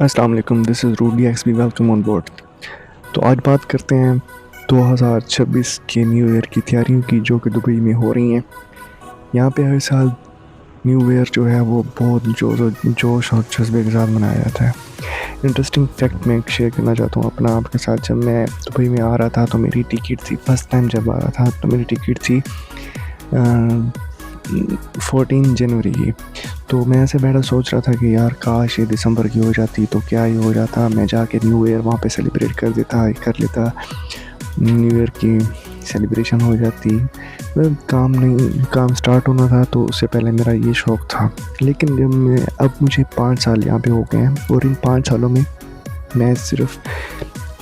अस्सलाम वालेकुम, this is Rudy X B welcome on board. तो आज बात करते हैं 2026 के न्यू ईयर की तैयारियों की जो कि दुबई में हो रही हैं। यहाँ पे हर साल न्यू ईयर जो है वो बहुत जोश और जज्बे के साथ मनाया जाता है। इंटरेस्टिंग फैक्ट मैं शेयर करना चाहता हूँ अपना आपके साथ। जब मैं दुबई में आ रहा था तो मेरी टिकट थी, फर्स्ट टाइम जब आ रहा था तो मेरी टिकट थी 14 जनवरी की। तो मैं ऐसे बैठा सोच रहा था कि यार काश ये दिसंबर की हो जाती तो क्या ही हो जाता, मैं जाके न्यू ईयर वहाँ पे सेलिब्रेट कर लेता, न्यू ईयर की सेलिब्रेशन हो जाती। मतलब काम स्टार्ट होना था तो उससे पहले मेरा ये शौक़ था। लेकिन अब मुझे 5 साल यहाँ पे हो गए हैं और इन 5 सालों में मैं सिर्फ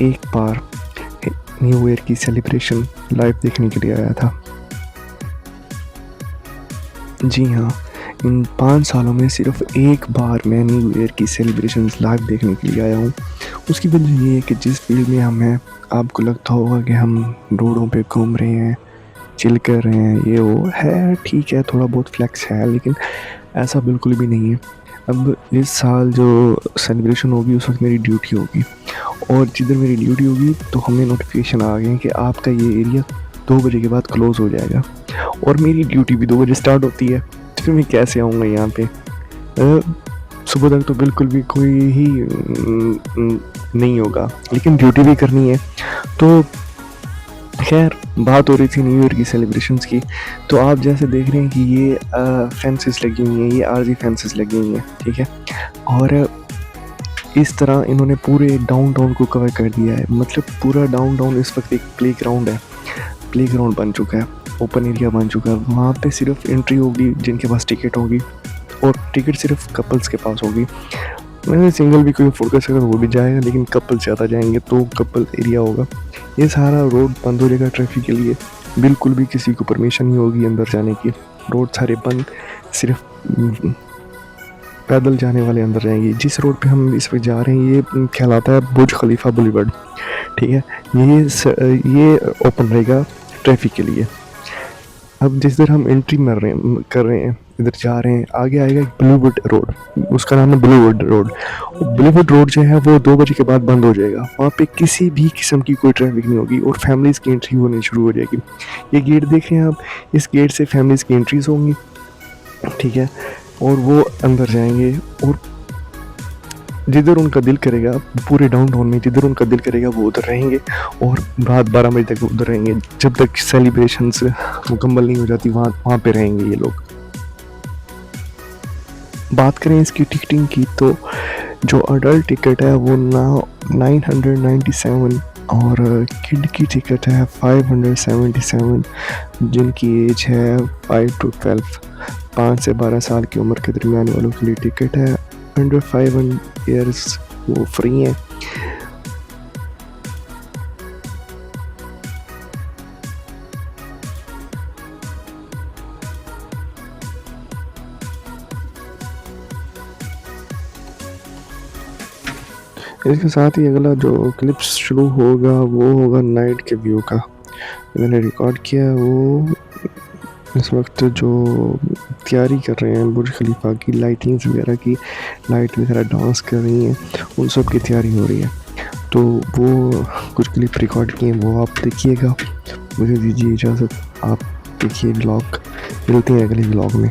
एक बार न्यू ईयर की सेलिब्रेशन लाइव देखने के लिए आया था। जी हाँ, इन 5 सालों में सिर्फ एक बार मैं न्यू ईयर की सेलिब्रेशंस लाइव देखने के लिए आया हूँ। उसकी वजह ये है कि जिस फील्ड में हम हैं, आपको लगता होगा कि हम रोडों पे घूम रहे हैं, चिल कर रहे हैं, ये वो है, ठीक है, थोड़ा बहुत फ्लेक्स है, लेकिन ऐसा बिल्कुल भी नहीं है। अब इस साल जो सेलिब्रेशन होगी उस वक्त मेरी ड्यूटी होगी और जिधर मेरी ड्यूटी होगी तो हमें नोटिफिकेशन आ गए कि आपका ये एरिया 2 बजे के बाद क्लोज़ हो जाएगा और मेरी ड्यूटी भी 2 बजे स्टार्ट होती है। तो फिर मैं कैसे आऊँगा यहाँ पे? सुबह तक तो बिल्कुल भी कोई ही नहीं होगा, लेकिन ड्यूटी भी करनी है। तो खैर, बात हो रही थी न्यू ईयर की सेलिब्रेशंस की। तो आप जैसे देख रहे हैं कि ये फेंसेस लगी हुई हैं, ये आरजी फेंसेस लगी हुई हैं, ठीक है। और इस तरह इन्होंने पूरे डाउनटाउन को कवर कर दिया है। मतलब पूरा डाउनटाउन इस वक्त एक प्लेग्राउंड है, प्लेग्राउंड बन चुका है, ओपन एरिया बन चुका है। वहाँ पे सिर्फ एंट्री होगी जिनके पास टिकट होगी और टिकट सिर्फ कपल्स के पास होगी। मैंने सिंगल भी कोई अफोर्ड कर सकता वो भी जाएगा, लेकिन कपल ज़्यादा जाएंगे तो कपल एरिया होगा। ये सारा रोड बंद हो जाएगा ट्रैफिक के लिए, बिल्कुल भी किसी को परमिशन नहीं होगी अंदर जाने की। रोड सारे बंद, सिर्फ पैदल जाने वाले अंदर जाएंगे। जिस रोड पे हम इस वक्त जा रहे हैं ये कहलाता है बुर्ज खलीफा बुलीवर्ड, ठीक है। ये ओपन रहेगा ट्रैफिक के लिए। अब जिस तरह हम एंट्री कर रहे हैं, इधर जा रहे हैं, आगे आएगा ब्लूवुड रोड, उसका नाम है ब्लूवुड रोड। ब्लूवुड रोड जो है वो 2 बजे के बाद बंद हो जाएगा। वहाँ पे किसी भी किस्म की कोई ट्रैफिक नहीं होगी और फैमिलीज़ की एंट्री होनी शुरू हो जाएगी। ये गेट देख रहे हैं आप, इस गेट से फैमिलीज़ की एंट्रीज होंगी, ठीक है, और वो अंदर जाएंगे और जिधर उनका दिल करेगा, पूरे डाउनटाउन में जिधर उनका दिल करेगा वो उधर रहेंगे और रात 12 बजे तक उधर रहेंगे। जब तक सेलिब्रेशंस मुकम्मल नहीं हो जाती वहाँ पे रहेंगे ये लोग। बात करें इसकी टिकटिंग की तो जो अडल्ट टिकट है वो 997 और किड की टिकट है 577। जिनकी एज है 5 to 12, 5 से 12 साल की उम्र के दरमियान वालों के लिए टिकट है। अंडर 5 ईयर्स वो फ्री हैं। इसके साथ ही अगला जो क्लिप्स शुरू होगा वो होगा नाइट के व्यू का। मैंने रिकॉर्ड किया है वो इस वक्त जो तैयारी कर रहे हैं बुर्ज खलीफा की लाइटिंग्स वगैरह की, लाइट वगैरह डांस कर रही हैं, उन सब की तैयारी हो रही है। तो वो कुछ क्लिप रिकॉर्ड किए वो आप देखिएगा। मुझे दीजिए इजाज़त, आप देखिए व्लॉग। मिलते हैं अगले व्लॉग में।